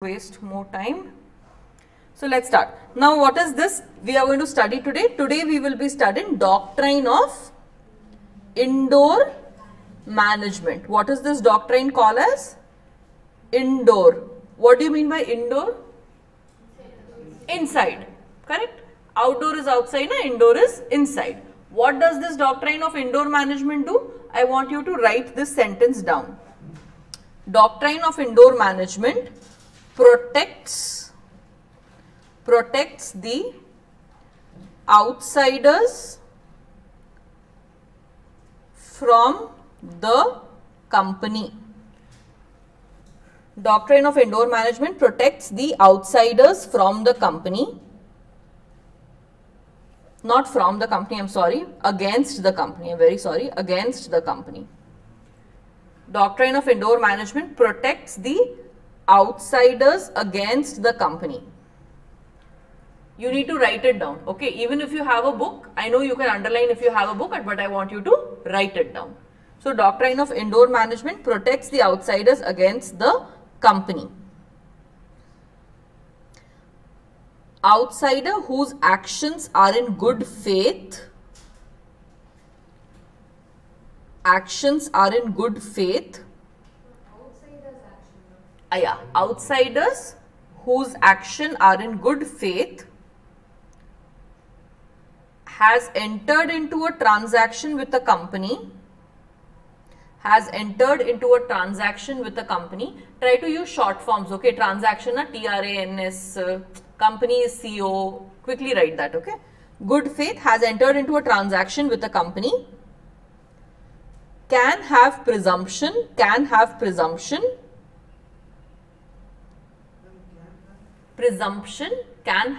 waste more time. So let's start. Now what is this we are going to study today? Today we will be studying doctrine of indoor management. What is this doctrine called as? Indoor. What do you mean by indoor? Inside. Correct? Outdoor is outside and indoor is inside. What does this doctrine of indoor management do? I want you to write this sentence down. Doctrine of indoor management protects the outsiders from the company. Doctrine of indoor management protects the outsiders from the company. Not from the company, I'm sorry, against the company. I'm very sorry, against the company. Doctrine of indoor management protects the outsiders against the company. You need to write it down, okay? Even if you have a book, I know you can underline if you have a book, but I want you to write it down. So, doctrine of indoor management protects the outsiders against the company. Outsider whose actions are in good faith. Actions are in good faith. Outsiders whose action are in good faith has entered into a transaction with a company. Try to use short forms, okay? Transaction, TRANS, company is CO. Quickly write that, okay? Good faith has entered into a transaction with a company. Can have presumption. Presumption, can have presumption. PRESUMPTION, can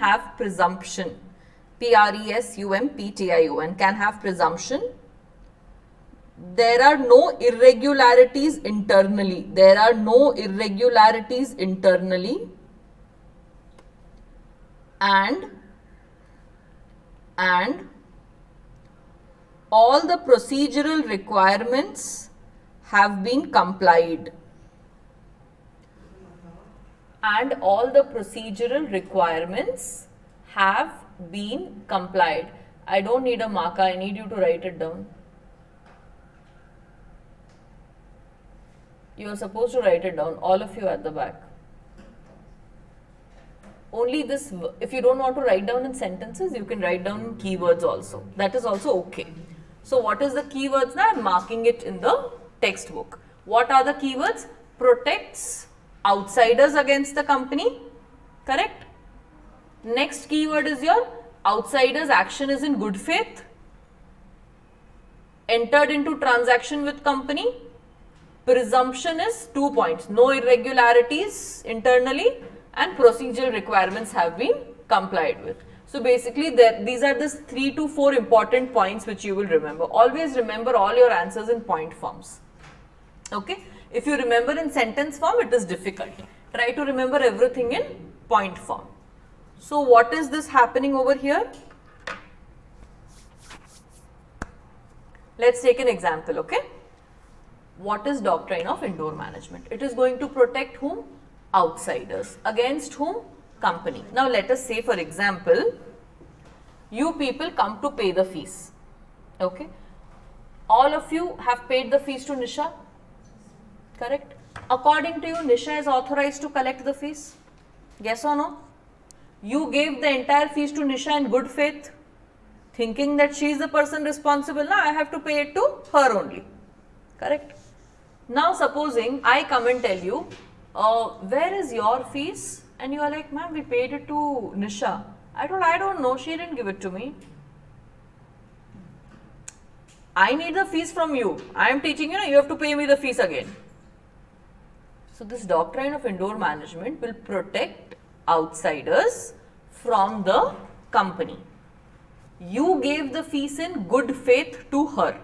have presumption. There are no irregularities internally. And all the procedural requirements have been complied. I don't need a marker, I need you to write it down. You are supposed to write it down, all of you at the back. Only this, if you don't want to write down in sentences, you can write down in keywords also. That is also okay. So what is the keywords now? I am marking it in the textbook. What are the keywords? Protects outsiders against the company. Correct? Next keyword is your outsiders action is in good faith. Entered into transaction with company. Presumption is 2 points. No irregularities internally and procedural requirements have been complied with. So basically these are the 3 to 4 important points which you will remember. Always remember all your answers in point forms. Okay. If you remember in sentence form, it is difficult. Try to remember everything in point form. So what is this happening over here? Let's take an example, okay? What is doctrine of indoor management? It is going to protect whom? Outsiders. Against whom? Company. Now let us say, for example, you people come to pay the fees. Okay? All of you have paid the fees to Nisha. Correct? According to you, Nisha is authorized to collect the fees. Yes or no? You gave the entire fees to Nisha in good faith, thinking that she is the person responsible. Now I have to pay it to her only. Correct? Now supposing I come and tell you, where is your fees? And you are like, ma'am, we paid it to Nisha. I don't know, she didn't give it to me. I need the fees from you. I am teaching you, you have to pay me the fees again. So this doctrine of indoor management will protect outsiders from the company. You gave the fees in good faith to her.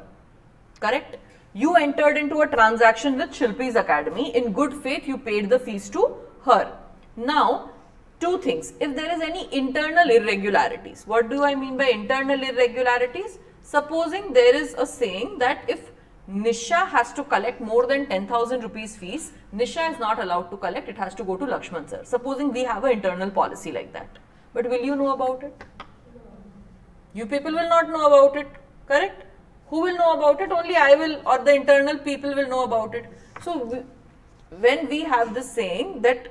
Correct? You entered into a transaction with Shilpi's Academy. In good faith, you paid the fees to her. Now, two things. If there is any internal irregularities, what do I mean by internal irregularities? Supposing there is a saying that if Nisha has to collect more than 10,000 rupees fees, Nisha is not allowed to collect, it has to go to Lakshman sir. Supposing we have an internal policy like that. But will you know about it? You people will not know about it, correct? Who will know about it? Only I will, or the internal people will know about it. So, when we have this saying that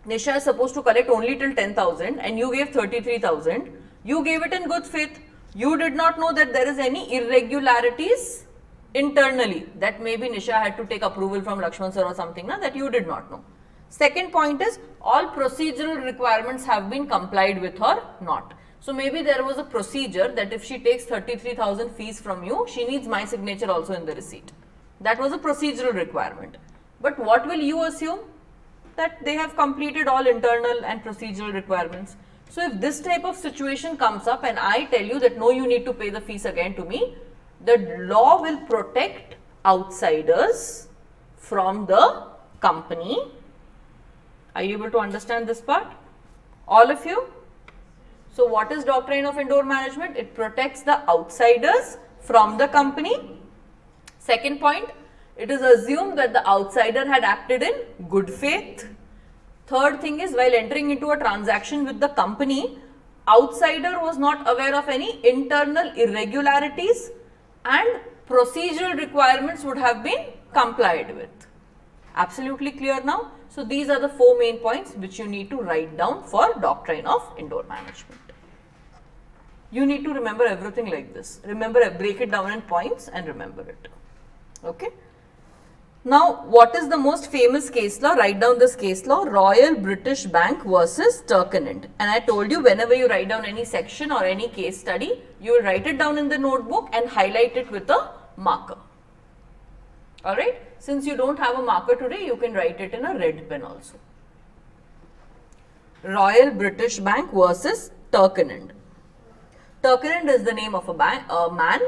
Nisha is supposed to collect only till 10,000 and you gave 33,000, you gave it in good faith. You did not know that there is any irregularities internally, that maybe Nisha had to take approval from Lakshman sir or something, na, that you did not know. Second point is, all procedural requirements have been complied with or not. So, maybe there was a procedure that if she takes 33,000 fees from you, she needs my signature also in the receipt. That was a procedural requirement. But what will you assume? That they have completed all internal and procedural requirements. So, if this type of situation comes up and I tell you that no, you need to pay the fees again to me, the law will protect outsiders from the company. Are you able to understand this part? All of you? So, what is doctrine of indoor management? It protects the outsiders from the company. Second point, it is assumed that the outsider had acted in good faith. Third thing is, while entering into a transaction with the company, outsider was not aware of any internal irregularities and procedural requirements would have been complied with. Absolutely clear now? So, these are the 4 main points which you need to write down for doctrine of indoor management. You need to remember everything like this. Remember, break it down in points and remember it. Okay. Now, what is the most famous case law? Write down this case law, Royal British Bank versus Turknett. And I told you, whenever you write down any section or any case study, you will write it down in the notebook and highlight it with a marker. Alright. Since you don't have a marker today, you can write it in a red pen also. Royal British Bank versus Turknett. Turknett is the name of a man.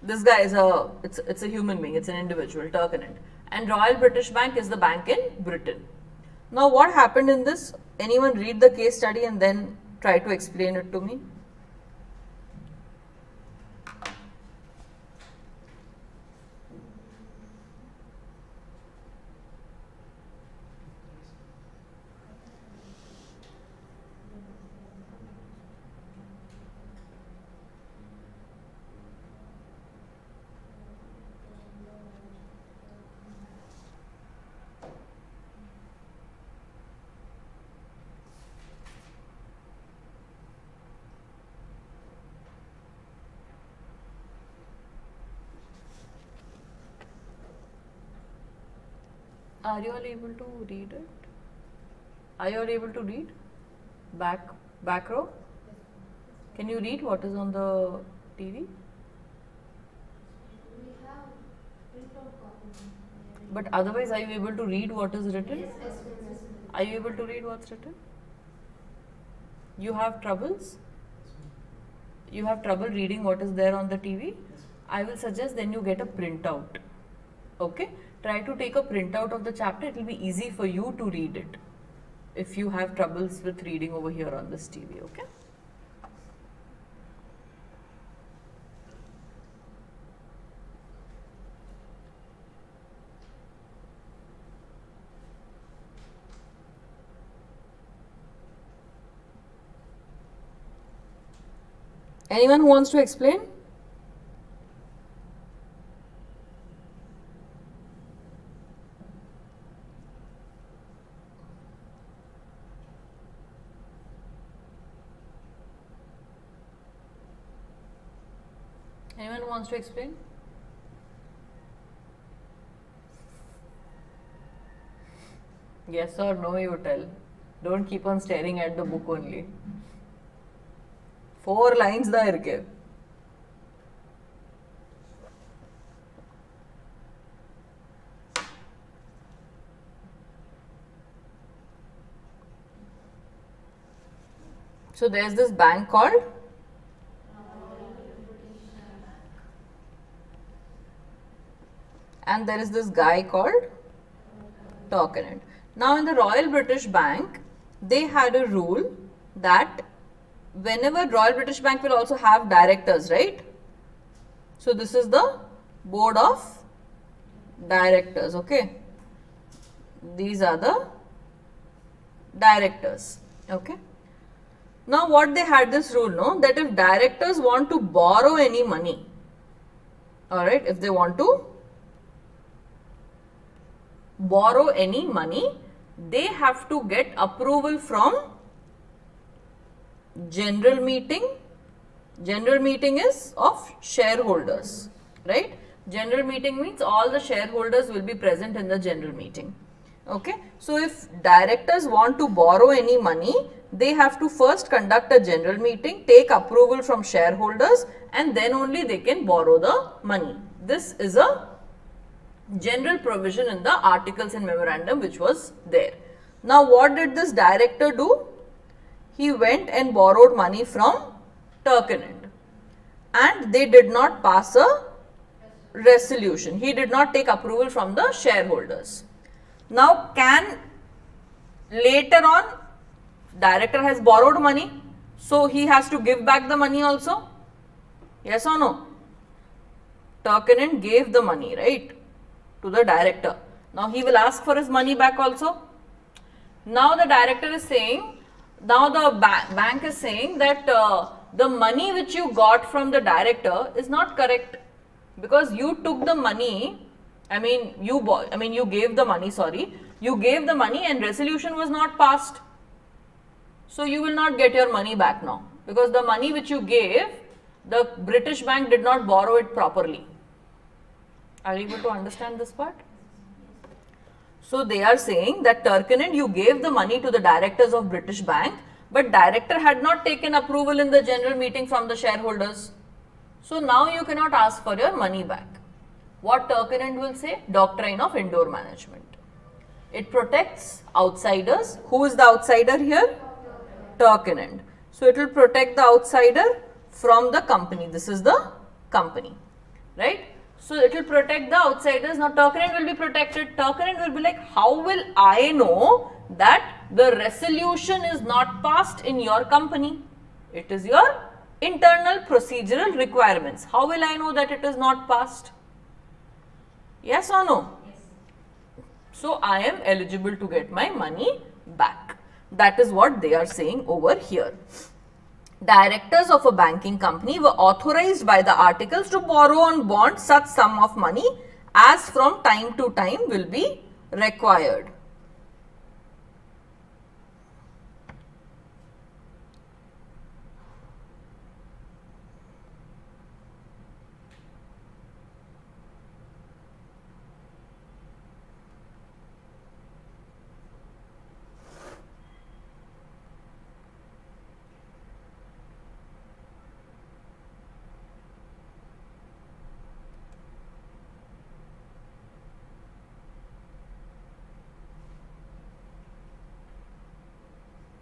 This guy is it's a human being, it's an individual, Turknett. And Royal British Bank is the bank in Britain. Now, what happened in this? Anyone read the case study and then try to explain it to me? Are you all able to read it? Are you all able to read? Back row? Can you read what is on the TV? But otherwise, are you able to read what is written? Are you able to read what's written? You have troubles? You have trouble reading what is there on the TV? I will suggest then you get a printout. Okay? Try to take a printout of the chapter. It will be easy for you to read it if you have troubles with reading over here on this TV. Okay? Anyone who wants to explain? Anyone who wants to explain? Yes or no, you tell. Don't keep on staring at the book only. 4 lines da irke. So there's this bank called and there is this guy called Turknett. Now in the Royal British Bank, they had a rule that whenever Royal British Bank will also have directors, right? So this is the board of directors. Okay, these are the directors. Okay, now what they had this rule, no, that if directors want to borrow any money, all right, if they want to borrow any money, they have to get approval from general meeting. General meeting is of shareholders, right? General meeting means all the shareholders will be present in the general meeting. Okay, so if directors want to borrow any money, they have to first conduct a general meeting, take approval from shareholders, and then only they can borrow the money. This is a general provision in the articles and memorandum which was there. Now what did this director do? He went and borrowed money from Turkanind, and they did not pass a resolution. He did not take approval from the shareholders. Now can later on, director has borrowed money, so he has to give back the money also? Yes or no? Turkanind gave the money, right, to the director. Now he will ask for his money back also. Now the director is saying, now the bank is saying that the money which you got from the director is not correct, because you took the money, you gave the money, sorry, you gave the money and resolution was not passed. So you will not get your money back now, because the money which you gave, the British bank did not borrow it properly. Are you able to understand this part? So they are saying that Turkanind, you gave the money to the directors of British Bank, but director had not taken approval in the general meeting from the shareholders. So now you cannot ask for your money back. What Turkanind will say? Doctrine of indoor management. It protects outsiders. Who is the outsider here? Turkanind. So it will protect the outsider from the company. This is the company, right? So it will protect the outsiders. Now Turkanind will be protected. Turkanind will be like, how will I know that the resolution is not passed in your company? It is your internal procedural requirements. How will I know that it is not passed? Yes or no? Yes. So I am eligible to get my money back. That is what they are saying over here. Directors of a banking company were authorized by the articles to borrow on bond such sum of money as from time to time will be required.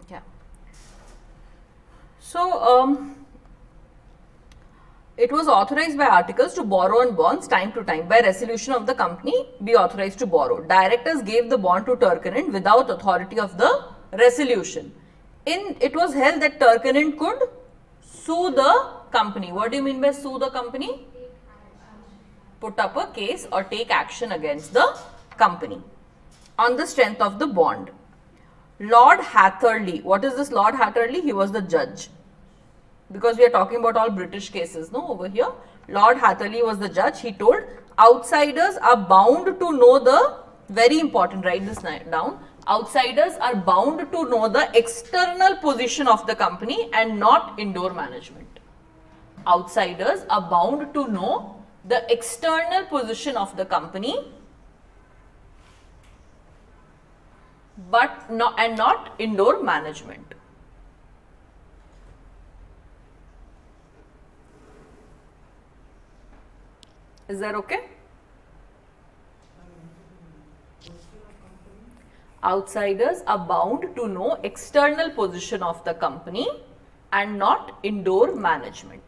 Yeah. So, it was authorized by articles to borrow on bonds time to time. By resolution of the company, be authorized to borrow. Directors gave the bond to Turkanind without authority of the resolution. It was held that Turkanind could sue the company. What do you mean by sue the company? Put up a case or take action against the company on the strength of the bond. Lord Hatherley. What is this Lord Hatherley? He was the judge. Because we are talking about all British cases, no, over here. Lord Hatherley was the judge. He told outsiders are bound to know the, very important, write this down, outsiders are bound to know the external position of the company and not indoor management. Outsiders are bound to know the external position of the company but not indoor management. Is that okay? Outsiders are bound to know external position of the company and not indoor management.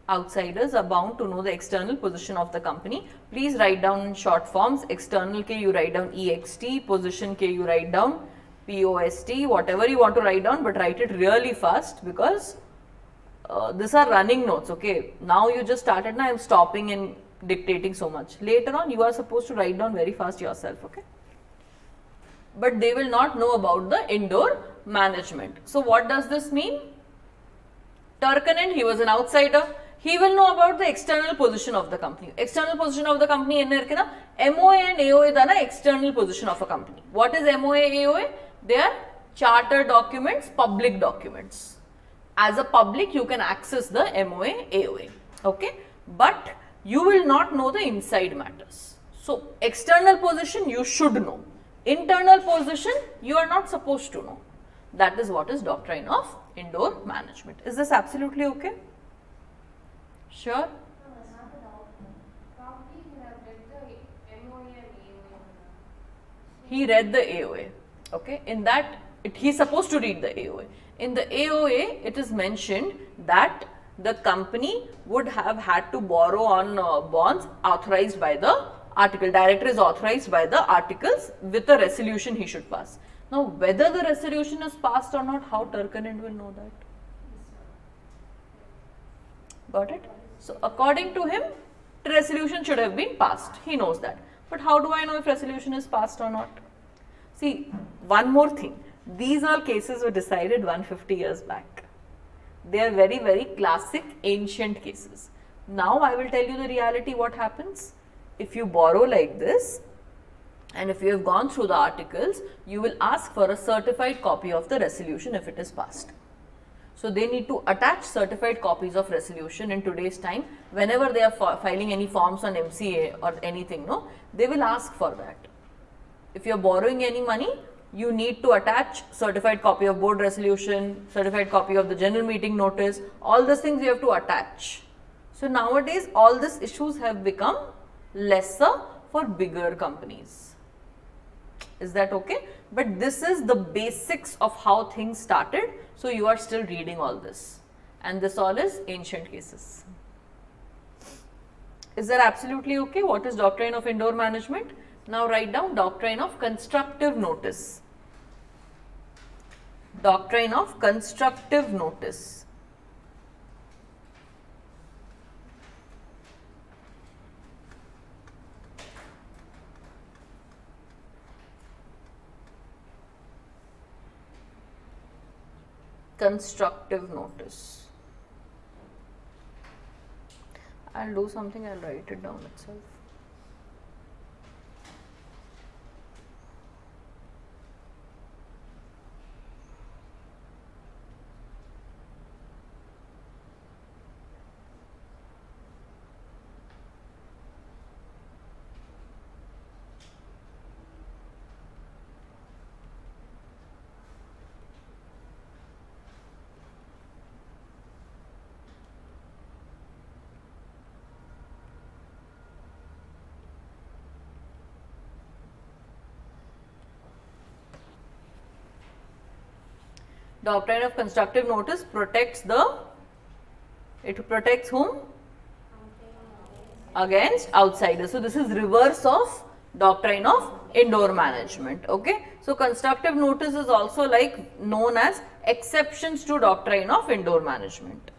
Outsiders are bound to know the external position of the company. Please write down in short forms. External K you write down EXT, position K you write down POST, whatever you want to write down, but write it really fast because these are running notes, okay. Now you just started, now I am stopping and dictating so much. Later on you are supposed to write down very fast yourself, okay. But they will not know about the indoor management. So what does this mean? Turkanen, he was an outsider. He will know about the external position of the company. External position of the company enna irukena MOA and AOA dana external position of a company. What is MOA, AOA? They are charter documents, public documents. As a public, you can access the MOA, AOA, okay? But you will not know the inside matters. So, external position you should know. Internal position you are not supposed to know. That is what is doctrine of indoor management. Is this absolutely okay? Sure? He read the AOA, okay? In that, he is supposed to read the AOA. In the AOA, it is mentioned that the company would have had to borrow on bonds authorized by the article. Director is authorized by the articles with a resolution he should pass. Now, whether the resolution is passed or not, how Turkanen will know that? Got it? So, according to him, the resolution should have been passed. He knows that. But how do I know if resolution is passed or not? See, one more thing. These all cases were decided 150 years back. They are very, very classic ancient cases. Now, I will tell you the reality what happens. If you borrow like this, and if you have gone through the articles, you will ask for a certified copy of the resolution if it is passed. So, they need to attach certified copies of resolution in today's time. Whenever they are filing any forms on MCA or anything, no, they will ask for that. If you are borrowing any money, you need to attach certified copy of board resolution, certified copy of the general meeting notice, all these things you have to attach. So, nowadays all these issues have become lesser for bigger companies. Is that okay? But this is the basics of how things started. So, you are still reading all this, and this all is ancient cases. Is that absolutely okay? What is doctrine of indoor management? Now, write down doctrine of constructive notice. Doctrine of constructive notice. Constructive notice. I'll do something, I'll write it down itself. Doctrine of constructive notice protects it protects whom? Against outsiders. So, this is reverse of doctrine of indoor management, okay. So, constructive notice is also like known as exceptions to doctrine of indoor management,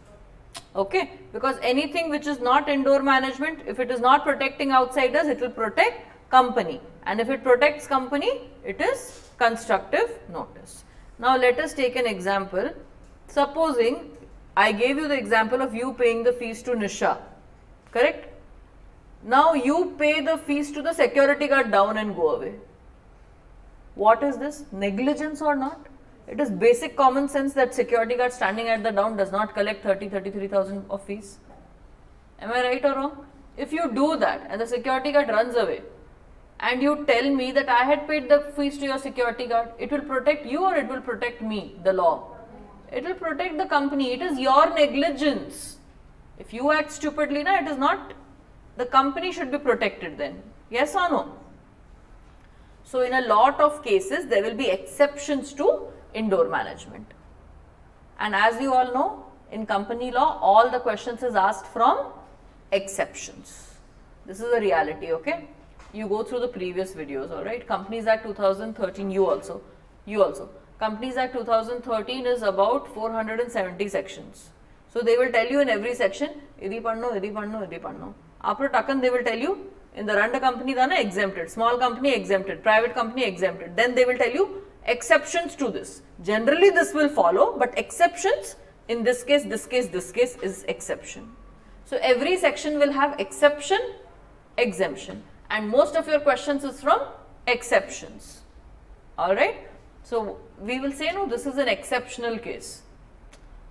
okay, because anything which is not indoor management, if it is not protecting outsiders, it will protect company, and if it protects company, it is constructive notice. Now, let us take an example. Supposing I gave you the example of you paying the fees to Nisha, correct? Now, you pay the fees to the security guard down and go away. What is this? Negligence or not? It is basic common sense that security guard standing at the down does not collect 33,000 of fees. Am I right or wrong? If you do that and the security guard runs away, and you tell me that I had paid the fees to your security guard, it will protect you or it will protect me, the law? It will protect the company. It is your negligence. If you act stupidly, it is not, the company should be protected then. Yes or no? So, in a lot of cases, there will be exceptions to indoor management. And as you all know, in company law, all the questions is asked from exceptions. This is a reality, okay? You go through the previous videos, alright. Companies Act 2013, you also. Companies Act 2013 is about 470 sections. So they will tell you in every section, idi panno, idi panno, idi panno. After takan, they will tell you in the run company dana exempted, small company exempted, private company exempted. Then they will tell you exceptions to this. Generally this will follow, but exceptions in this case, this case, this case is exception. So every section will have exception, exemption, and most of your questions is from exceptions. Alright. So we will say no, this is an exceptional case.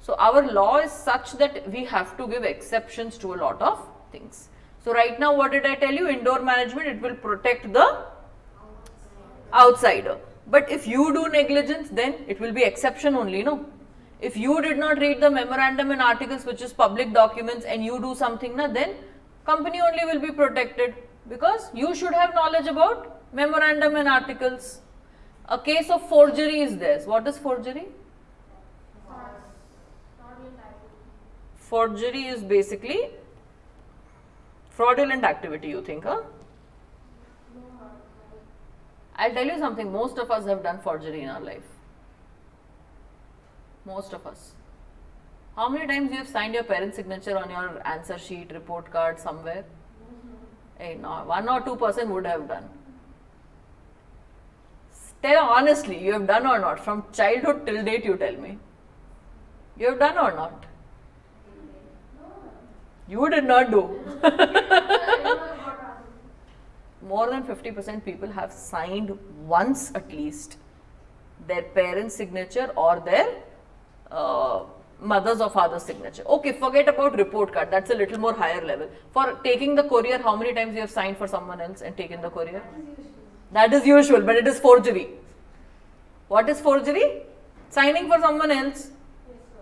So our law is such that we have to give exceptions to a lot of things. So right now what did I tell you? Indoor management, it will protect the outsider. But if you do negligence, then it will be exception only, no? If you did not read the memorandum and articles, which is public documents, and you do something, na, then company only will be protected, because you should have knowledge about memorandum and articles. A case of forgery is there. What is forgery? Forgery is basically fraudulent activity, you think, huh? I'll tell you something, most of us have done forgery in our life. Most of us. How many times you have signed your parent's signature on your answer sheet, report card somewhere? Hey, no, 1 or 2% would have done. Tell honestly, you have done or not? From childhood till date, you tell me. You have done or not? You did not do. More than 50% people have signed once at least their parents' signature or their mother's or father's signature. Okay, forget about report card. That's a little more higher level. For taking the courier, how many times you have signed for someone else and taken the courier? That is usual, but it is forgery. What is forgery? Signing for someone else.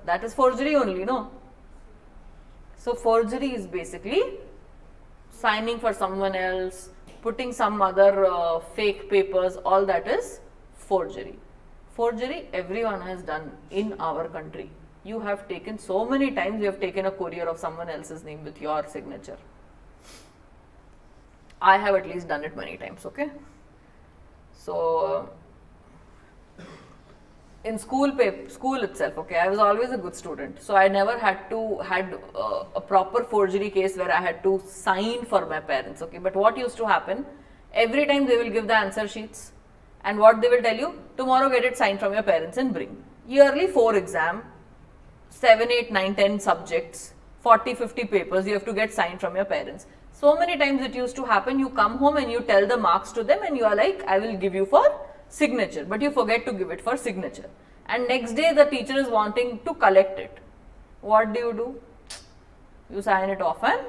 That is forgery only, no? So forgery is basically signing for someone else, putting some other fake papers, all that is forgery. Forgery everyone has done in our country. You have taken so many times, you have taken a courier of someone else's name with your signature. I have at least done it many times, okay? So in school itself, okay, I was always a good student. So I never had a proper forgery case where I had to sign for my parents, okay. But what used to happen, every time they will give the answer sheets, and what they will tell you, tomorrow get it signed from your parents and bring. Yearly 4 exam, 7, 8, 9, 10 subjects, 40, 50 papers, you have to get signed from your parents. So many times it used to happen, you come home and you tell the marks to them and you are like, I will give you for signature, but you forget to give it for signature. And next day the teacher is wanting to collect it. What do? You sign it off and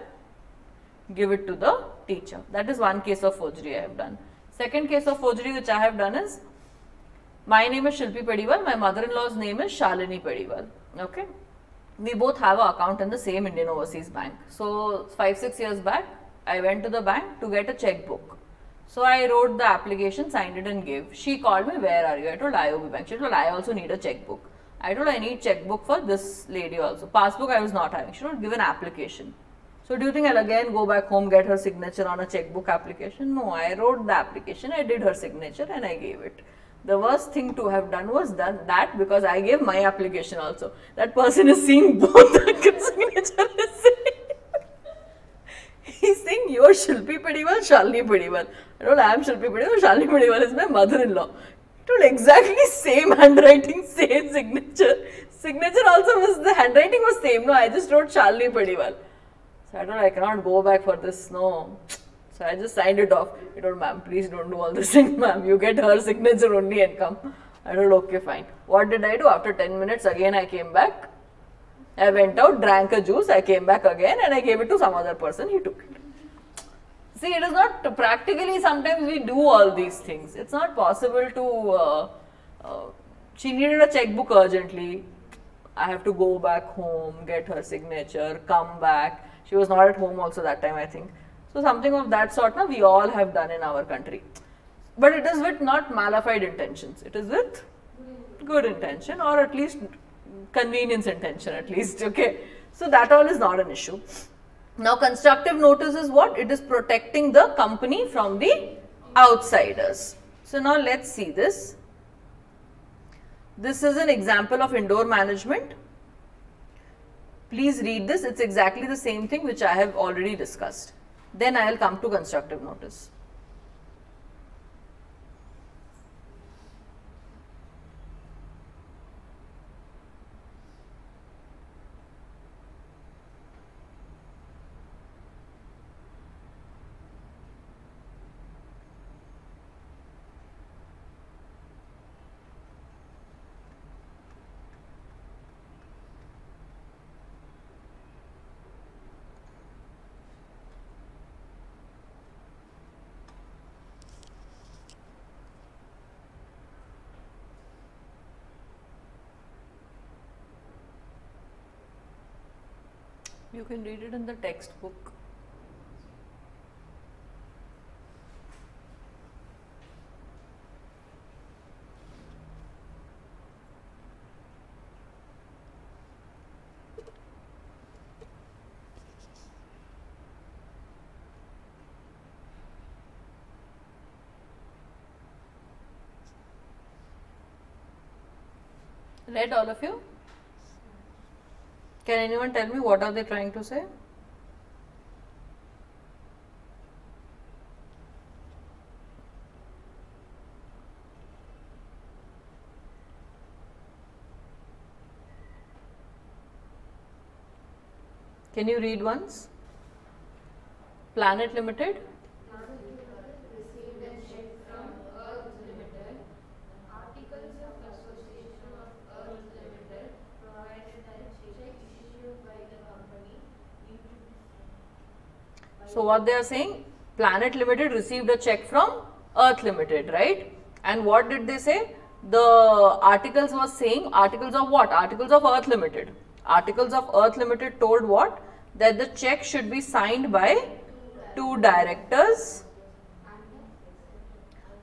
give it to the teacher. That is one case of forgery I have done. Second case of forgery which I have done is, my name is Shilpi Padiwal, my mother-in-law's name is Shalini Padiwal. Okay. We both have an account in the same Indian Overseas Bank. So 5-6 years back, I went to the bank to get a checkbook. So I wrote the application, signed it and gave. She called me, where are you? I told IOB Bank. She told, I also need a checkbook. I told, I need checkbook for this lady also. Passbook I was not having. She told, give an application. So do you think I'll again go back home, get her signature on a checkbook application? No, I wrote the application, I did her signature and I gave it. The worst thing to have done was that because I gave my application also. That person is seeing both the signature is saying. He's saying, you are Shilpi Padiwal, Shalini Padiwal. I told, I am Shilpi Padiwal, Shalini Padiwal is my mother-in-law. I told, exactly same handwriting, same signature. Signature also was, the handwriting was same. No, I just wrote Shalini Padiwal. So I told, I cannot go back for this, no. So I just signed it off. I told, ma'am, please don't do all this thing, ma'am. You get her signature only and come. I told, okay, fine. What did I do? After 10 minutes, again I came back. I went out, drank a juice, I came back again and I gave it to some other person. He took it. See, it is not practically, sometimes we do all these things. It's not possible to, she needed a checkbook urgently. I have to go back home, get her signature, come back. She was not at home also that time, I think. So something of that sort, na, we all have done in our country. But it is with not malified intentions. It is with good intention, or at least convenience intention at least, okay. So that all is not an issue. Now constructive notice is what? It is protecting the company from the outsiders. So now let's see this. This is an example of indoor management. Please read this. It's exactly the same thing which I have already discussed. Then I will come to constructive notice. You can read it in the textbook. Read all of you? Can anyone tell me what are they trying to say? Can you read once? Planet Limited. Received a check from Earth Limited. Articles of Association of Earth Limited provided that check issued by the company due to So what they are saying? Planet Limited received a check from Earth Limited, right? And what did they say? The articles was saying, articles of what? Articles of Earth Limited. Articles of Earth Limited told what? That the check should be signed by 2 directors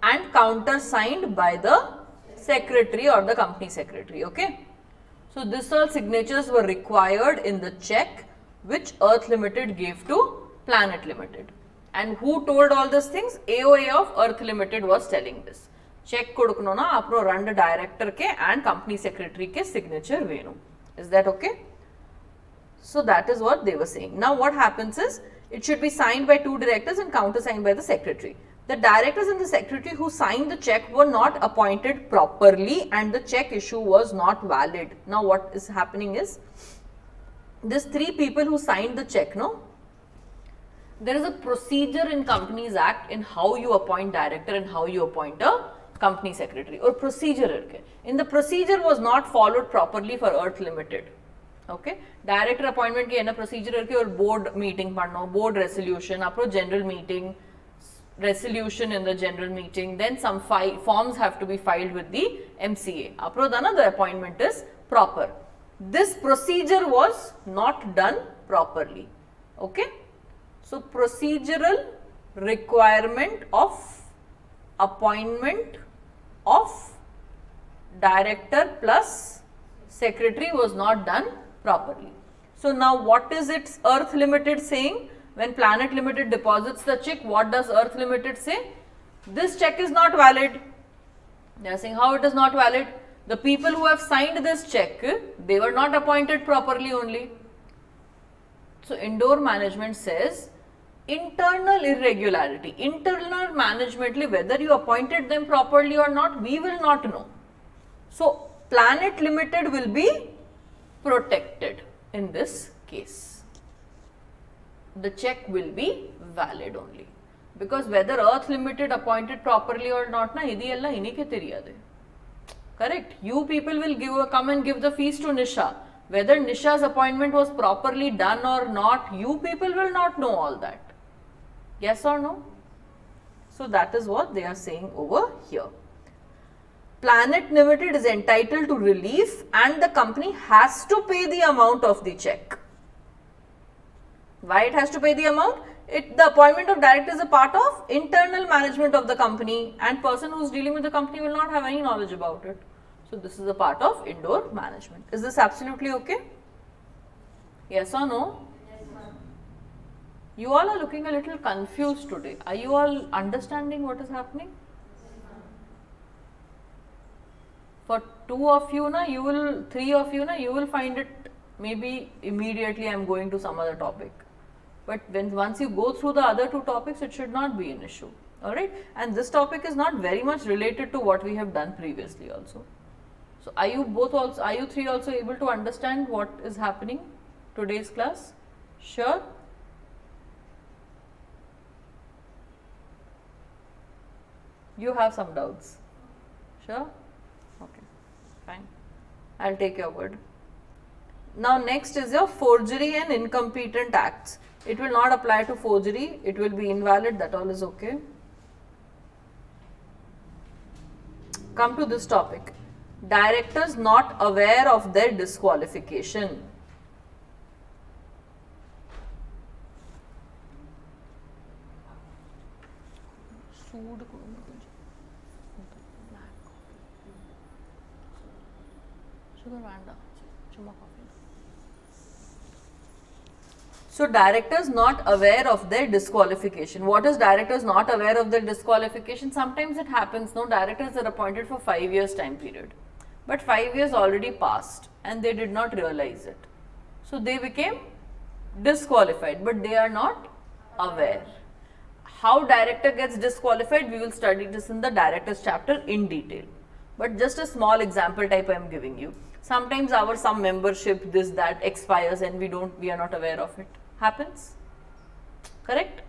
and countersigned by the secretary or the company secretary, okay? So this all signatures were required in the check which Earth Limited gave to Planet Limited. And who told all these things? AOA of Earth Limited was telling this. Check kodukno na apro run director ke and company secretary ke signature venu. Is that okay? So that is what they were saying. Now what happens is, it should be signed by 2 directors and countersigned by the secretary. The directors and the secretary who signed the check were not appointed properly and the check issue was not valid. Now what is happening is, these 3 people who signed the check, no? There is a procedure in Companies Act in how you appoint director and how you appoint a company secretary, or procedure. In the procedure was not followed properly for Earth Limited. Okay, director appointment ki enna procedure irke, or board meeting panno, board resolution, apro general meeting, resolution in the general meeting, then some forms have to be filed with the MCA. Apro dana the appointment is proper. This procedure was not done properly. Okay, so procedural requirement of appointment of director plus secretary was not done properly. So now what is it Earth Limited saying? When Planet Limited deposits the check, what does Earth Limited say? This check is not valid. They are saying how it is not valid? The people who have signed this check, they were not appointed properly only. So Indore management says, internal irregularity, internal managemently whether you appointed them properly or not, we will not know. So Planet Limited will be protected in this case. The check will be valid only, because whether Earth Limited appointed properly or not, na idi ella inike theriyade. Correct? You people will come and give the fees to Nisha. Whether Nisha's appointment was properly done or not, you people will not know all that. Yes or no? So that is what they are saying over here. Planet Limited is entitled to relief and the company has to pay the amount of the check. Why it has to pay the amount? The appointment of director is a part of internal management of the company, and person who is dealing with the company will not have any knowledge about it. So this is a part of Indore management. Is this absolutely okay? Yes or no? Yes, ma'am. You all are looking a little confused today. Are you all understanding what is happening? For 2 of you, 3 of you, you will find it maybe immediately I am going to some other topic. But once you go through the other two topics, it should not be an issue. Alright, and this topic is not very much related to what we have done previously also. So are you three also able to understand what is happening today's class? Sure? You have some doubts? Sure? Okay, fine. I'll take your word. Now next is your forgery and incompetent acts. It will not apply to forgery, it will be invalid, that all is okay. Come to this topic. Directors not aware of their disqualification. So directors not aware of their disqualification. What is directors not aware of their disqualification? Sometimes it happens, no, directors are appointed for 5 years time period. But 5 years already passed and they did not realize it. So they became disqualified, but they are not aware. How director gets disqualified, we will study this in the directors chapter in detail. But just a small example type I am giving you. Sometimes our some membership, this, that expires and we are not aware of it. Happens? Correct?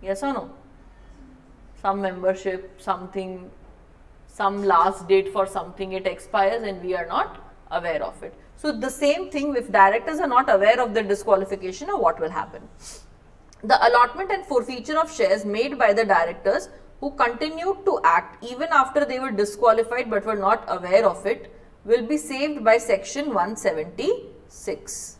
Yes or no? Some membership, something, some last date for something, it expires and we are not aware of it. So the same thing, if directors are not aware of the disqualification, or what will happen? The allotment and forfeiture of shares made by the directors who continued to act even after they were disqualified but were not aware of it will be saved by section 176.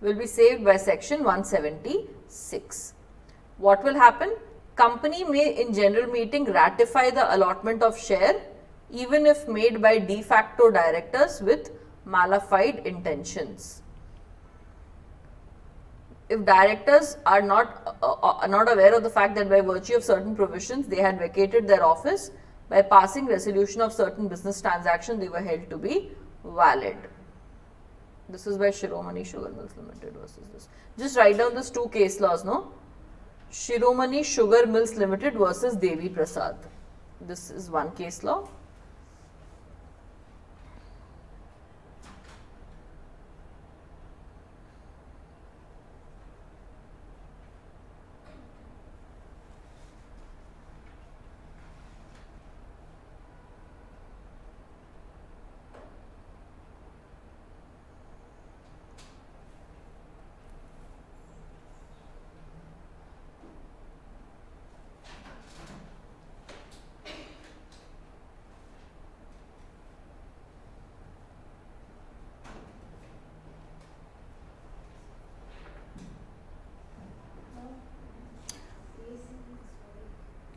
Will be saved by section 176. What will happen? Company may in general meeting ratify the allotment of share even if made by de facto directors with mala-fide intentions. If directors are not aware of the fact that by virtue of certain provisions they had vacated their office, by passing resolution of certain business transactions they were held to be valid. This is by Shiromani Sugar Mills Limited versus this. Just write down these two case laws, no? Shiromani Sugar Mills Limited versus Devi Prasad. This is one case law.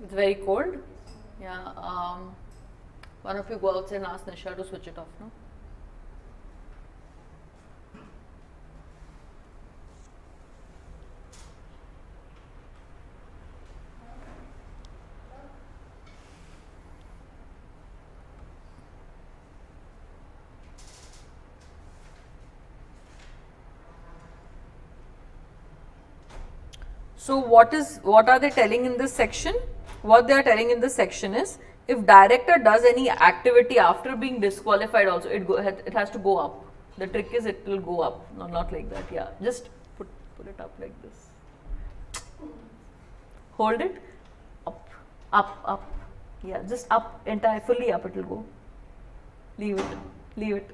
It's very cold. Yeah. One of you go outside and ask Nisha to switch it off, no? So what are they telling in this section? What they are telling in this section is, if director does any activity after being disqualified also, it has to go up. The trick is it will go up, no, not like that. Yeah, just put it up like this. Hold it, up, up, up. Yeah, just up, entire, fully up it will go. Leave it, leave it.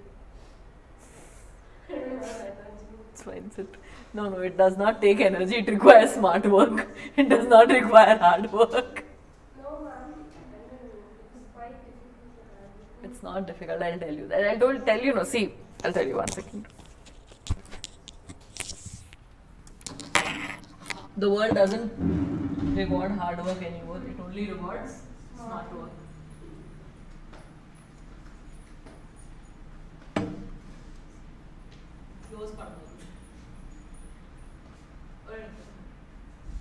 It's fine, sit. No, it does not take energy, it requires smart work. It does not require hard work. No, ma'am. It's quite difficult. It's not difficult, I'll tell you that. I'll tell you, no, see, I'll tell you 1 second. The world doesn't reward hard work anymore, it only rewards smart work. Close partner.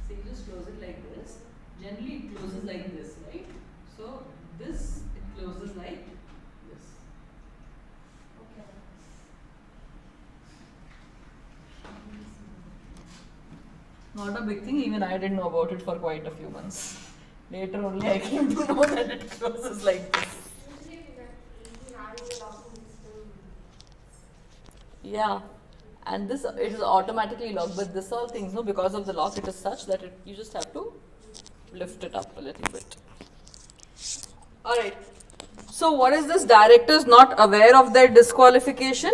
So you just close it like this. Generally it closes like this, right? So this, it closes like this. Not a big thing, even I didn't know about it for quite a few months. Later only I came to know that it closes like this. Yeah, and this it is automatically locked, but this all things, no, because of the lock it is such that you just have to lift it up a little bit. Alright, so what is this? Director is not aware of their disqualification.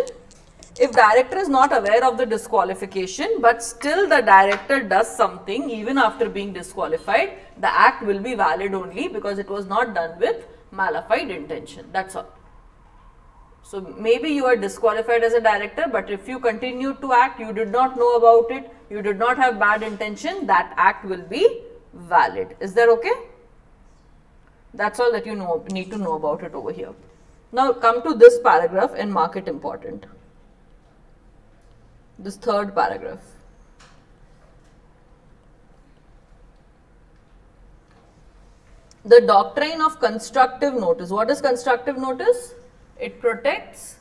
If director is not aware of the disqualification, but still the director does something even after being disqualified, the act will be valid only because it was not done with malified intention. That's all. So maybe you are disqualified as a director, but if you continue to act, you did not know about it, you did not have bad intention, that act will be valid. Is that okay? That's all that you need to know about it over here. Now come to this paragraph and mark it important. This third paragraph. The doctrine of constructive notice. What is constructive notice? It protects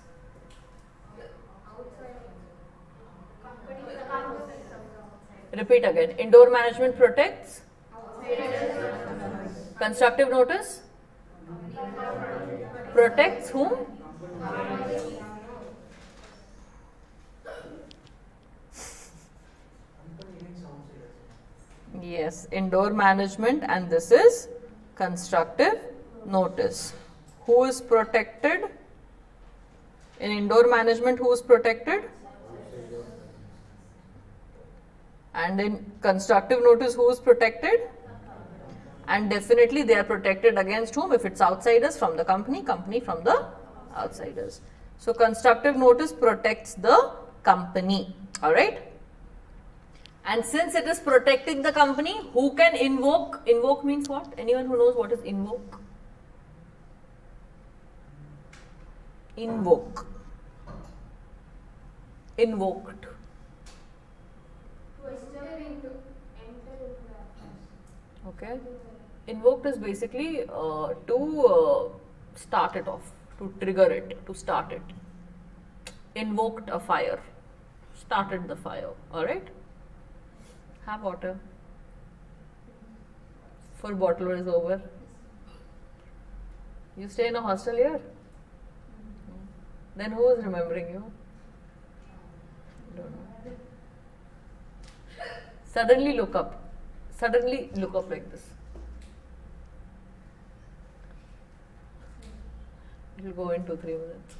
repeat again. Indoor management protects constructive notice protects whom? Yes, indoor management, and this is constructive notice. Who is protected? In indoor management, who is protected? And in constructive notice, who is protected? And definitely they are protected against whom? If it's outsiders, from the company, company from the outsiders. So constructive notice protects the company. Alright. And since it is protecting the company, who can invoke? Invoke means what? Anyone who knows what is invoke? Invoke. Invoked. Okay. Invoked is basically to start it off, to trigger it, to start it. Invoked a fire. Started the fire. Alright. Have water. Full bottle is over. You stay in a hostel here? Then who is remembering you? Don't know. Suddenly look up. Suddenly look up like this. It will go in 2-3 minutes.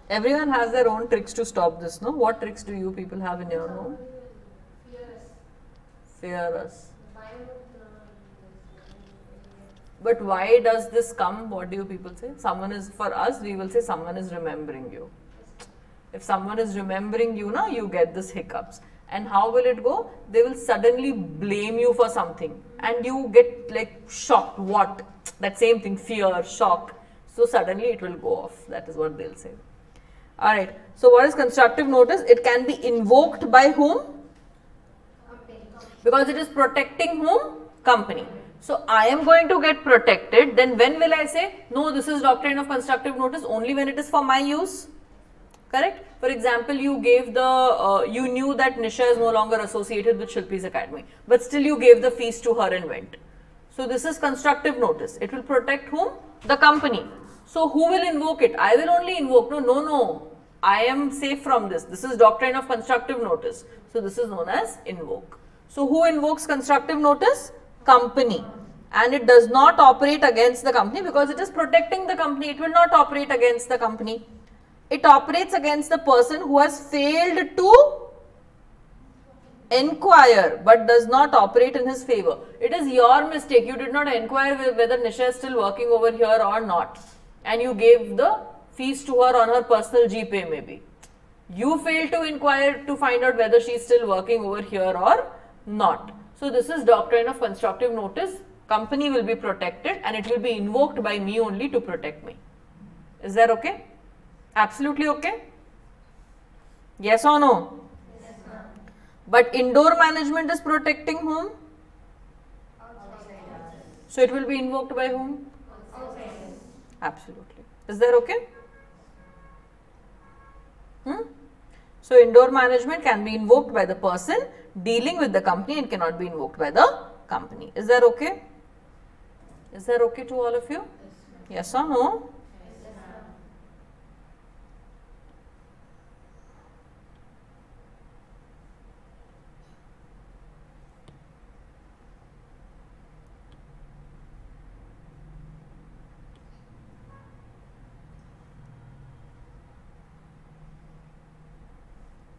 Everyone has their own tricks to stop this, no? What tricks do you people have in your home? Fear us. But why does this come? What do you people say? Someone is, for us, we will say someone is remembering you. If someone is remembering you, now you get this hiccups. And how will it go? They will suddenly blame you for something. And you get like shocked. What? That same thing, fear, shock. So suddenly it will go off. That is what they'll say. Alright. So what is constructive notice? It can be invoked by whom? Because it is protecting whom? Company. So I am going to get protected. Then when will I say, no, this is doctrine of constructive notice? Only when it is for my use. Correct? For example, you gave the, you knew that Nisha is no longer associated with Shilpi's Academy. But still you gave the fees to her and went. So this is constructive notice. It will protect whom? The company. So who will invoke it? I will only invoke. No. I am safe from this. This is doctrine of constructive notice. So this is known as invoke. So who invokes constructive notice? Company. And it does not operate against the company because it is protecting the company. It will not operate against the company. It operates against the person who has failed to inquire but does not operate in his favor. It is your mistake. You did not inquire whether Nisha is still working over here or not. And you gave the fees to her on her personal GPay maybe. You failed to inquire to find out whether she is still working over here or not. So this is doctrine of constructive notice. Company will be protected and it will be invoked by me only to protect me. Is that okay? Absolutely okay? Yes or no? Yes, ma'am. But indoor management is protecting whom? Outsiders. So it will be invoked by whom? Outsiders. Absolutely. Is that okay? So indoor management can be invoked by the person dealing with the company and cannot be invoked by the company. Is that okay? Is that okay to all of you? Yes or no?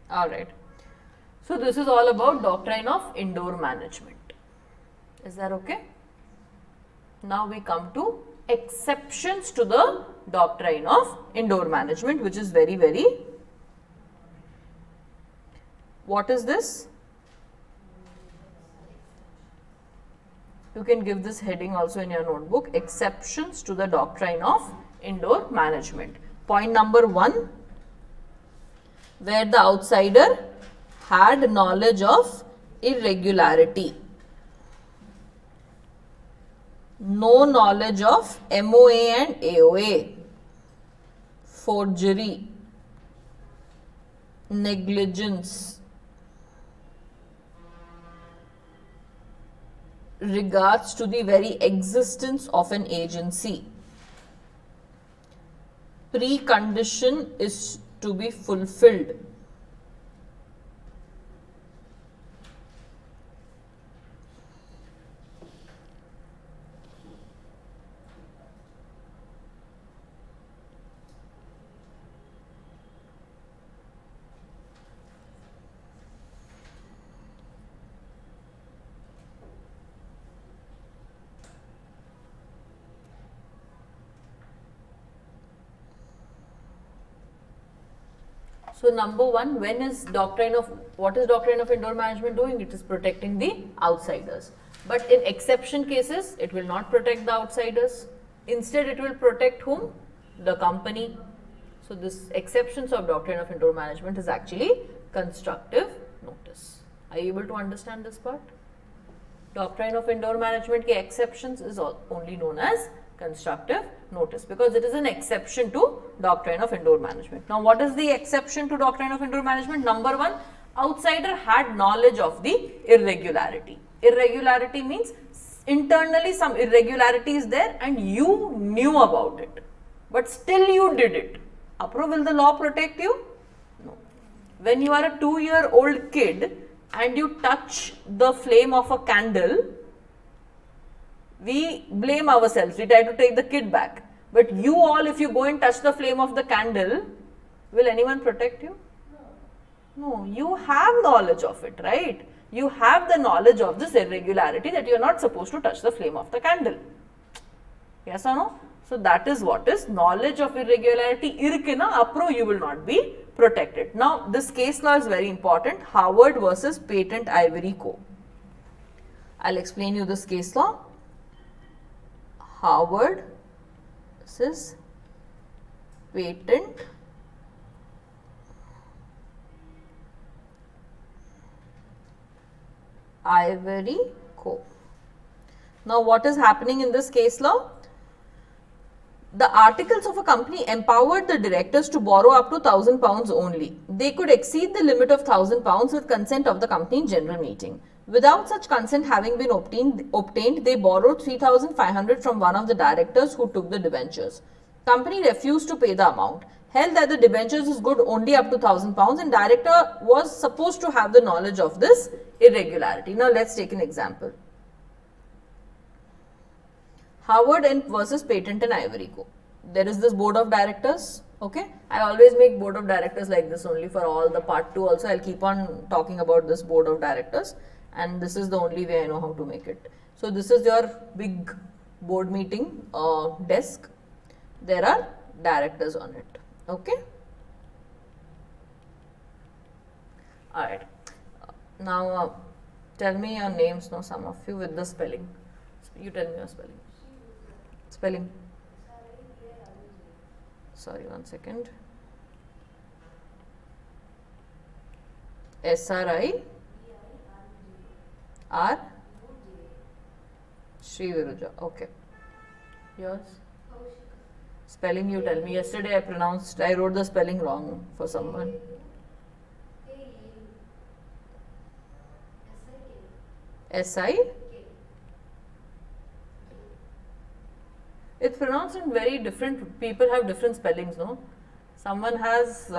Alright. So this is all about doctrine of indoor management. Is that okay? Now we come to exceptions to the doctrine of indoor management, which is very, very, what is this? You can give this heading also in your notebook, exceptions to the doctrine of indoor management. Point number 1, where the outsider had knowledge of irregularity, no knowledge of MOA and AOA, forgery, negligence, regards to the very existence of an agency. Precondition is to be fulfilled. So number 1, when is doctrine of, what is doctrine of indoor management doing? It is protecting the outsiders. But in exception cases, it will not protect the outsiders. Instead, it will protect whom? The company. So this exceptions of doctrine of indoor management is actually constructive notice. Are you able to understand this part? Doctrine of indoor management ke exceptions is only known as constructive notice, because it is an exception to doctrine of indoor management. Now, what is the exception to doctrine of indoor management? Number 1, outsider had knowledge of the irregularity. Irregularity means internally some irregularity is there and you knew about it, but still you did it. Will the law protect you? No. When you are a 2-year-old kid and you touch the flame of a candle, we blame ourselves, we try to take the kid back. But you all, if you go and touch the flame of the candle, will anyone protect you? No, you have knowledge of it, right? You have the knowledge of this irregularity that you are not supposed to touch the flame of the candle. Yes or no? So that is what is knowledge of irregularity. Irkina, apro, you will not be protected. Now, this case law is very important. Howard versus Patent Ivory Co. I'll explain you this case law. Howard versus Patent Ivory Co. Now, what is happening in this case law? The articles of a company empowered the directors to borrow up to £1,000 only. They could exceed the limit of £1,000 with consent of the company in general meeting. Without such consent having been obtained, they borrowed 3,500 from one of the directors who took the debentures. Company refused to pay the amount, held that the debentures is good only up to £1,000, and director was supposed to have the knowledge of this irregularity. Now, let's take an example. Howard versus Patent and Ivory Co. There is this board of directors. Okay, I always make board of directors like this only for all the part 2 also. I'll keep on talking about this board of directors, and this is the only way I know how to make it. So this is your big board meeting desk. There are directors on it. Okay. Alright. Now tell me your names now, some of you, with the spelling. You tell me your spelling. Spelling. Sorry, 1 second. SRI R Sri Viruja. Okay. Yours? Spelling you tell me. Yesterday I wrote the spelling wrong for someone. S-I. It's pronounced in very different, people have different spellings, no? Someone has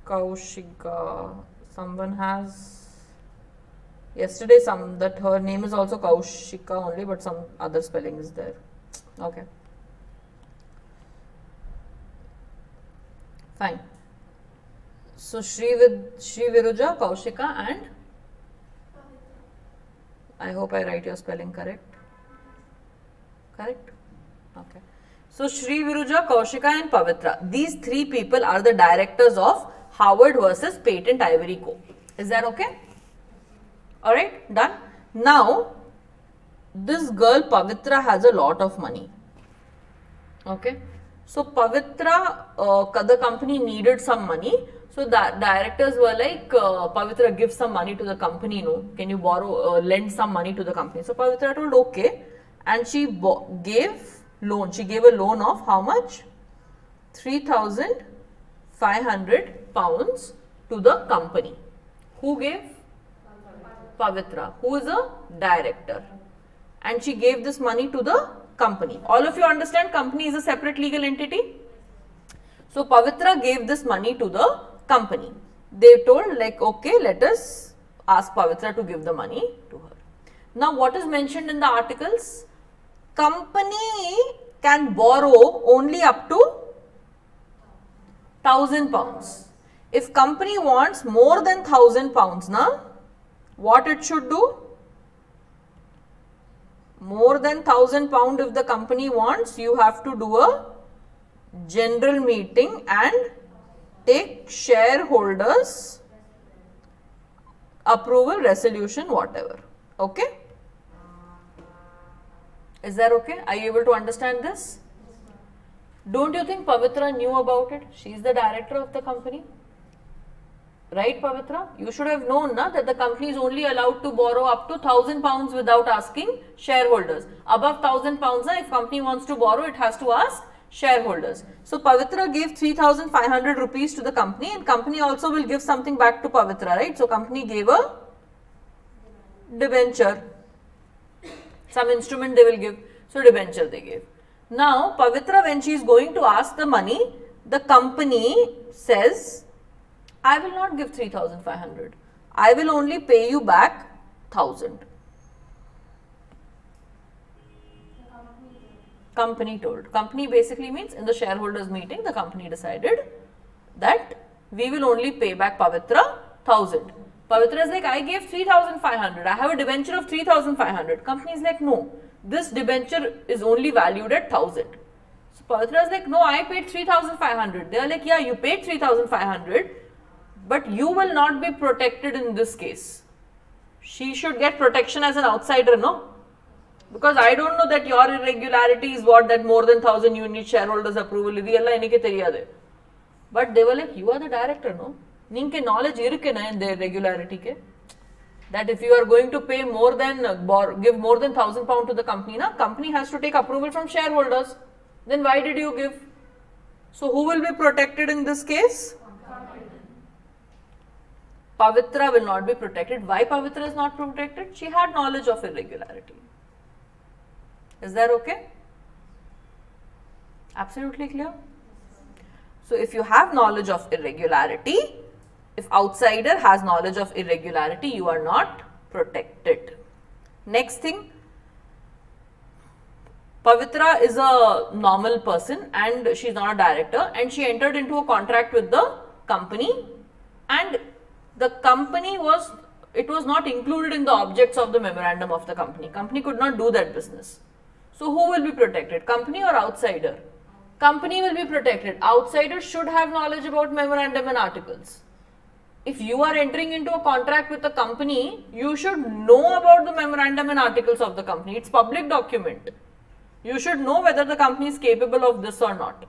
Kaushika, someone has, yesterday that her name is also Kaushika only, but some other spelling is there. Okay. Fine. So Shri Viruja, Kaushika and I hope I write your spelling correct. Correct? Okay. So Shri Viruja, Kaushika and Pavitra. These three people are the directors of Howard versus Patent Ivory Co. Is that okay? Alright, done. Now, this girl Pavitra has a lot of money. Okay. So Pavitra, the company needed some money. So the directors were like, Pavitra, give some money to the company, no? Can you borrow, lend some money to the company? So Pavitra told, okay. And she gave loan. She gave a loan of how much? 3,500 pounds to the company. Who gave? Pavitra, who is a director. And she gave this money to the company. All of you understand company is a separate legal entity? So Pavitra gave this money to the company. They told like, okay, let us ask Pavitra to give the money to her. Now what is mentioned in the articles? Company can borrow only up to 1,000 pounds. If company wants more than 1,000 pounds, now what it should do? More than 1,000 pound if the company wants, you have to do a general meeting and take shareholders approval, resolution, whatever. Okay? Is that okay? Are you able to understand this? Don't you think Pavitra knew about it? She is the director of the company. Right, Pavitra? You should have known na, that the company is only allowed to borrow up to 1,000 pounds without asking shareholders. Above 1,000 pounds, if company wants to borrow, it has to ask shareholders. So Pavitra gave 3,500 rupees to the company, and company also will give something back to Pavitra, right? So company gave a debenture. Some instrument they will give. So debenture they gave. Now Pavitra, when she is going to ask the money, the company says, I will not give 3,500. I will only pay you back 1,000. Company told. Company basically means in the shareholders meeting, the company decided that we will only pay back Pavitra 1,000. Pavitra is like, I gave 3,500. I have a debenture of 3,500. Company is like, no, this debenture is only valued at 1,000. So Pavitra is like, no, I paid 3,500. They are like, yeah, you paid 3,500, but you will not be protected in this case. She should get protection as an outsider, no? Because I don't know that your irregularity is what, that more than 1,000 you need shareholders approval. But they were like, you are the director, no? Ninke knowledge irke na in their regularity ke. That if you are going to pay more than, give more than 1,000 pound to the company, na, company has to take approval from shareholders. Then why did you give? So who will be protected in this case? Pavitra will not be protected. Why Pavitra is not protected? She had knowledge of irregularity. Is that okay? Absolutely clear? So if you have knowledge of irregularity, if outsider has knowledge of irregularity, you are not protected. Next thing, Pavitra is a normal person and she is not a director, and she entered into a contract with the company, and the company was, it was not included in the objects of the memorandum of the company. Company could not do that business. So who will be protected? Company or outsider? Company will be protected. Outsider should have knowledge about memorandum and articles. If you are entering into a contract with a company, you should know about the memorandum and articles of the company. It's public document. You should know whether the company is capable of this or not.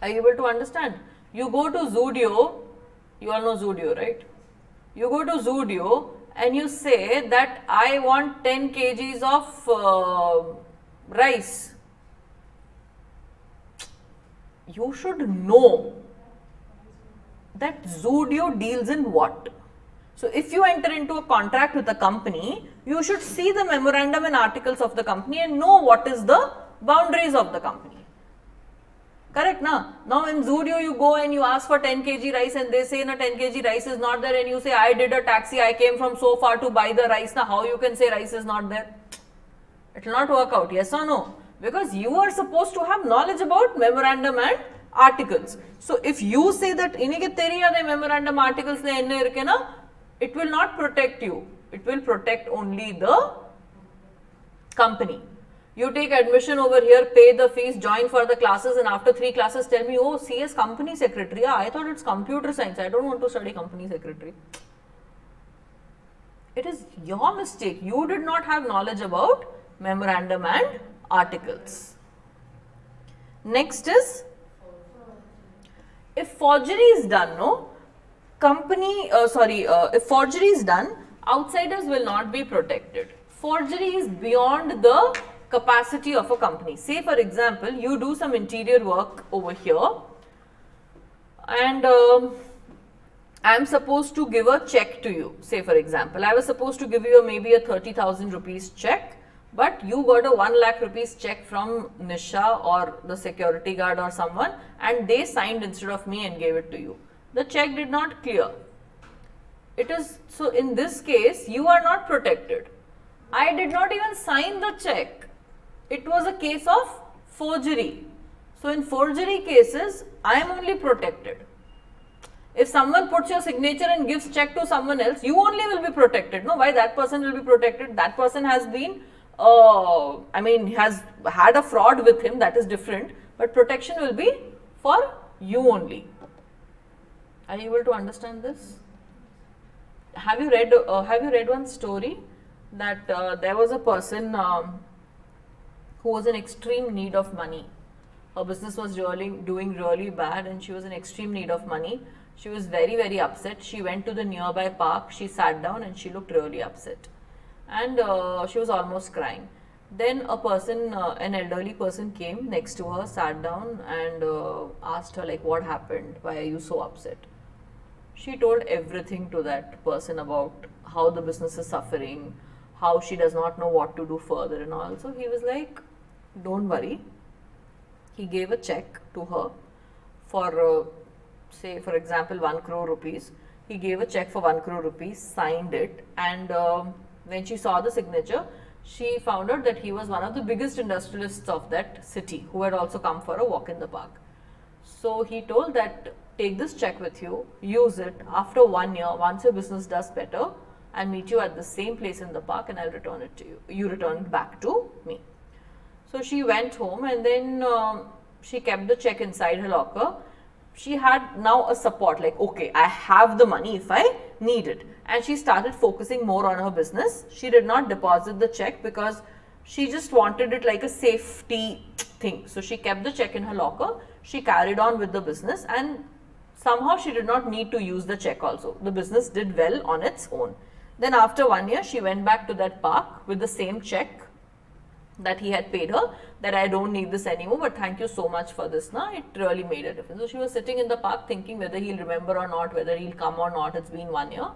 Are you able to understand? You go to Zudio, you all know Zudio, right? You go to Zudio and you say that I want 10 kgs of rice. You should know that Zudio deals in what. So if you enter into a contract with a company, you should see the memorandum and articles of the company and know what is the boundaries of the company. Correct, na? Now in Zudio you go and you ask for 10 kg rice and they say na 10 kg rice is not there, and you say I did a taxi, I came from so far to buy the rice. Now how you can say rice is not there? It will not work out, yes or no? Because you are supposed to have knowledge about memorandum and articles. So if you say that inike theriyade memorandum articles ne enne irukke na, it will not protect you. It will protect only the company. You take admission over here, pay the fees, join for the classes, and after 3 classes tell me, oh, CS company secretary, yeah, I thought it's computer science, I don't want to study company secretary. It is your mistake. You did not have knowledge about memorandum and articles. Next is, if forgery is done, no, if forgery is done, outsiders will not be protected. Forgery is beyond the capacity of a company. Say for example, you do some interior work over here and I am supposed to give a check to you. Say for example, I was supposed to give you maybe a 30,000 rupees check, but you got a 1 lakh rupees check from Nisha or the security guard or someone, and they signed instead of me and gave it to you. The check did not clear. It is, so in this case, you are not protected. I did not even sign the check. It was a case of forgery. So in forgery cases, I am only protected. If someone puts your signature and gives check to someone else, you only will be protected. No, why that person will be protected? That person has been, has had a fraud with him, that is different. But protection will be for you only. Are you able to understand this? Have you read one story that there was a person who was in extreme need of money. Her business was doing really bad and she was in extreme need of money. She was very, very upset. She went to the nearby park, she sat down and she looked really upset. And she was almost crying. Then a person, an elderly person came next to her, sat down and asked her like, what happened? Why are you so upset? She told everything to that person about how the business is suffering, how she does not know what to do further and all. So he was like, don't worry. He gave a check to her for say for example 1 crore rupees. He gave a check for 1 crore rupees, signed it, and when she saw the signature, she found out that he was one of the biggest industrialists of that city who had also come for a walk in the park. So he told that take this check with you, use it. After 1 year, once your business does better, I'll meet you at the same place in the park and I'll return it to you. You return it back to me. So she went home and then she kept the check inside her locker. She had now a support like, okay, I have the money if I need it. And she started focusing more on her business. She did not deposit the check because she just wanted it like a safety thing. So she kept the check in her locker. She carried on with the business and somehow she did not need to use the check also. The business did well on its own. Then after 1 year, she went back to that park with the same check that he had paid her, that I don't need this anymore, but thank you so much for this. Now it really made a difference. So she was sitting in the park thinking whether he'll remember or not, whether he'll come or not. It's been 1 year.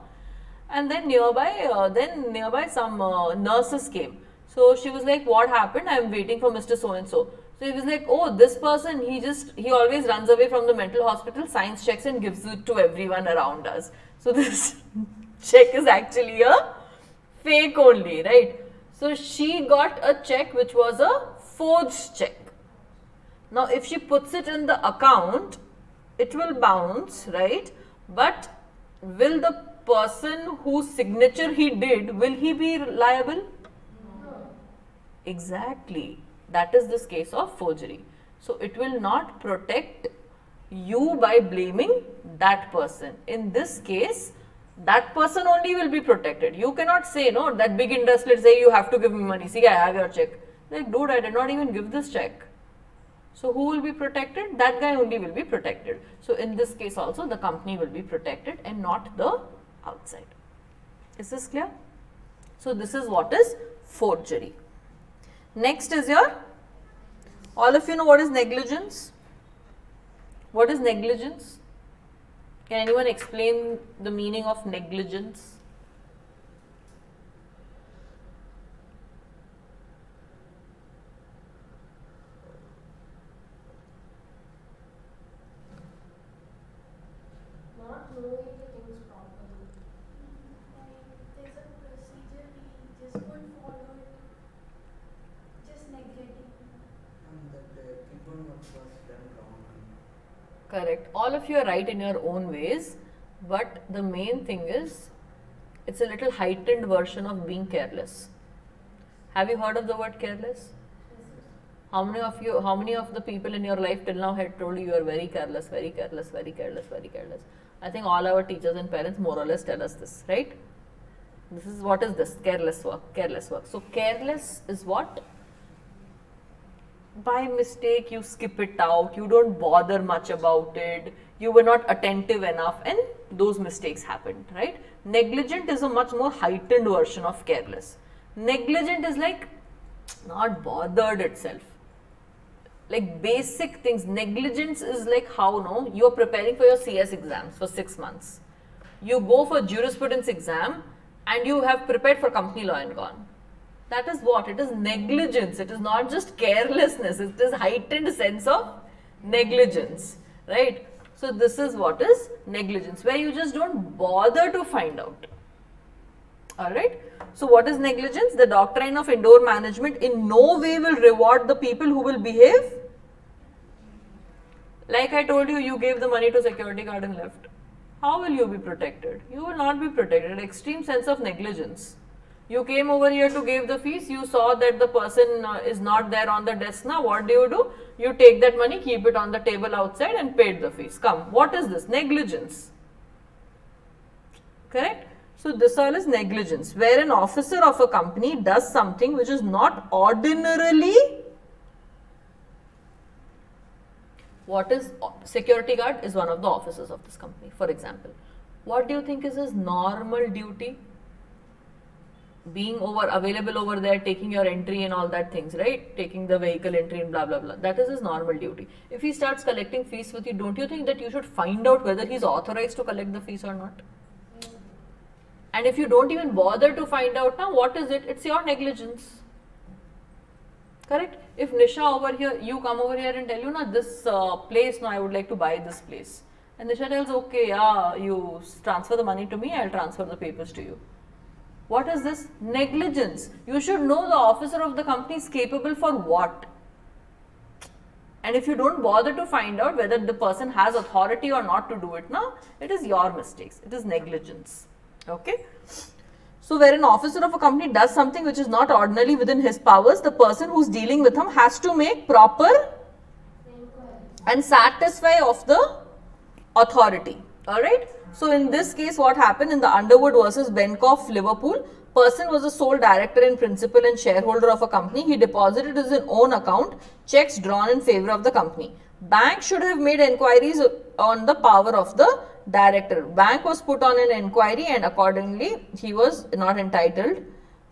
And then nearby some nurses came. So she was like, what happened? I am waiting for Mr. So-and-so. So he was like, oh, this person, he always runs away from the mental hospital, signs checks and gives it to everyone around us. So this check is actually a fake only, right? So she got a check which was a forged check. Now if she puts it in the account, it will bounce, right? But will the person whose signature he did, will he be liable? No. Exactly. That is this case of forgery. So it will not protect you by blaming that person. In this case, that person only will be protected. You cannot say, no, that big industrialist say you have to give me money. See, I have your check. Like, dude, I did not even give this check. So who will be protected? That guy only will be protected. So in this case also, the company will be protected and not the outside. Is this clear? So this is what is forgery. Next is your, all of you know what is negligence? What is negligence? Can anyone explain the meaning of negligence? Correct. All of you are right in your own ways, but the main thing is it's a little heightened version of being careless. Have you heard of the word careless? How many of the people in your life till now had told you are very careless, very careless, very careless, very careless? I think all our teachers and parents more or less tell us this, right? This is what is this? Careless work, careless work. So careless is what? By mistake you skip it out, you don't bother much about it, you were not attentive enough and those mistakes happened, right? Negligent is a much more heightened version of careless. Negligent is like not bothered itself. Like basic things. Negligence is like how no, you are preparing for your CS exams for 6 months. You go for jurisprudence exam and you have prepared for company law and gone. That is what? It is negligence. It is not just carelessness. It is heightened sense of negligence, right? So this is what is negligence, where you just don't bother to find out. Alright. So what is negligence? The doctrine of indoor management in no way will reward the people who will behave. Like I told you, you gave the money to security guard and left. How will you be protected? You will not be protected. Extreme sense of negligence. You came over here to give the fees, you saw that the person is not there on the desk now, what do? You take that money, keep it on the table outside and paid the fees. Come, what is this? Negligence. Correct? So this all is negligence, where an officer of a company does something which is not ordinarily. What is security guard is one of the officers of this company, for example. What do you think is his normal duty? Being available over there, taking your entry and all that things, right? Taking the vehicle entry and blah blah blah. That is his normal duty. If he starts collecting fees with you, don't you think that you should find out whether he's authorized to collect the fees or not? And if you don't even bother to find out now, what is it? It's your negligence. Correct? If Nisha over here, you come over here and tell you, na, this place, no, I would like to buy this place. And Nisha tells, okay, yeah, you transfer the money to me, I'll transfer the papers to you. What is this? Negligence. You should know the officer of the company is capable for what. And if you don't bother to find out whether the person has authority or not to do it, now it is your mistakes. It is negligence. Okay. So where an officer of a company does something which is not ordinarily within his powers, the person who's dealing with him has to make proper and satisfy of the authority. Alright. So in this case, what happened in the Underwood versus Benkoff, Liverpool, person was a sole director and principal and shareholder of a company. He deposited his own account, checks drawn in favor of the company. Bank should have made enquiries on the power of the director. Bank was put on an enquiry and accordingly he was not entitled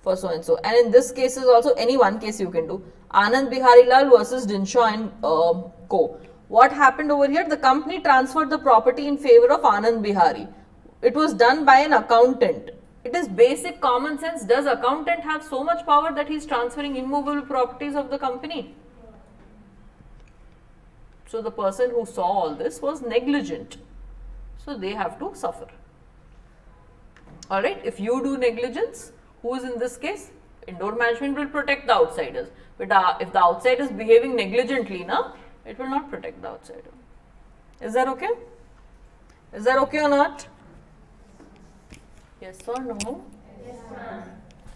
for so and so. And in this case is also any one case you can do. Anand Bihari Lal versus Dinshaw and Co. What happened over here? The company transferred the property in favor of Anand Bihari. It was done by an accountant. It is basic common sense. Does accountant have so much power that he is transferring immovable properties of the company? So the person who saw all this was negligent. So they have to suffer. Alright, if you do negligence, who is in this case? Indoor management will protect the outsiders. But if the outsider is behaving negligently, na, it will not protect the outsider. Is that okay? Is that okay or not? Yes or no? Yes, ma'am.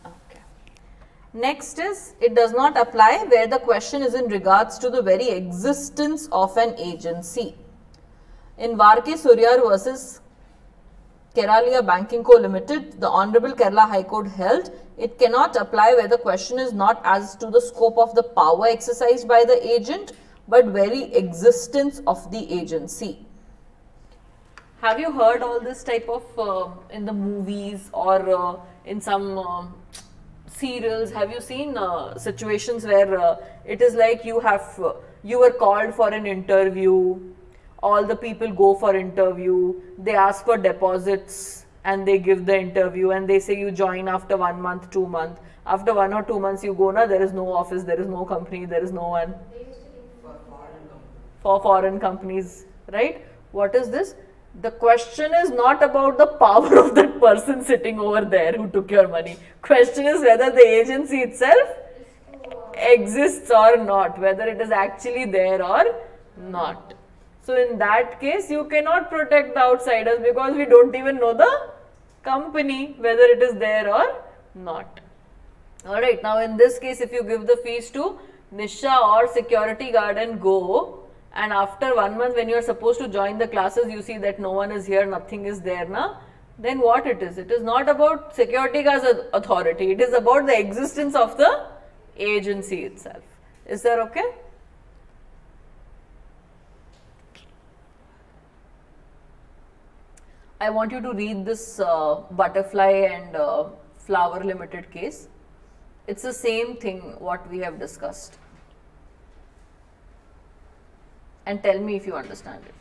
Okay. Next is, it does not apply where the question is in regards to the very existence of an agency. In Varke Suryar versus Kerala Banking Co. Limited, the Honorable Kerala High Court held it cannot apply where the question is not as to the scope of the power exercised by the agent, but very existence of the agency. Have you heard all this type of in the movies or in some serials? Have you seen situations where it is like you were called for an interview, all the people go for interview, they ask for deposits and they give the interview and they say you join after 1 month, 2 months. After 1 or 2 months you go, na, there is no office, there is no company, there is no one. They used to think For foreign companies, right? What is this? The question is not about the power of that person sitting over there who took your money. Question is whether the agency itself exists or not, whether it is actually there or not. So in that case, you cannot protect the outsiders because we don't even know the company, whether it is there or not. Alright, now in this case, if you give the fees to Nisha or security guard and go, and after 1 month when you are supposed to join the classes, you see that no one is here, nothing is there now, then what it is? It is not about security guard's authority, it is about the existence of the agency itself. Is that okay? I want you to read this butterfly and flower limited case. It's the same thing what we have discussed. And tell me if you understand it.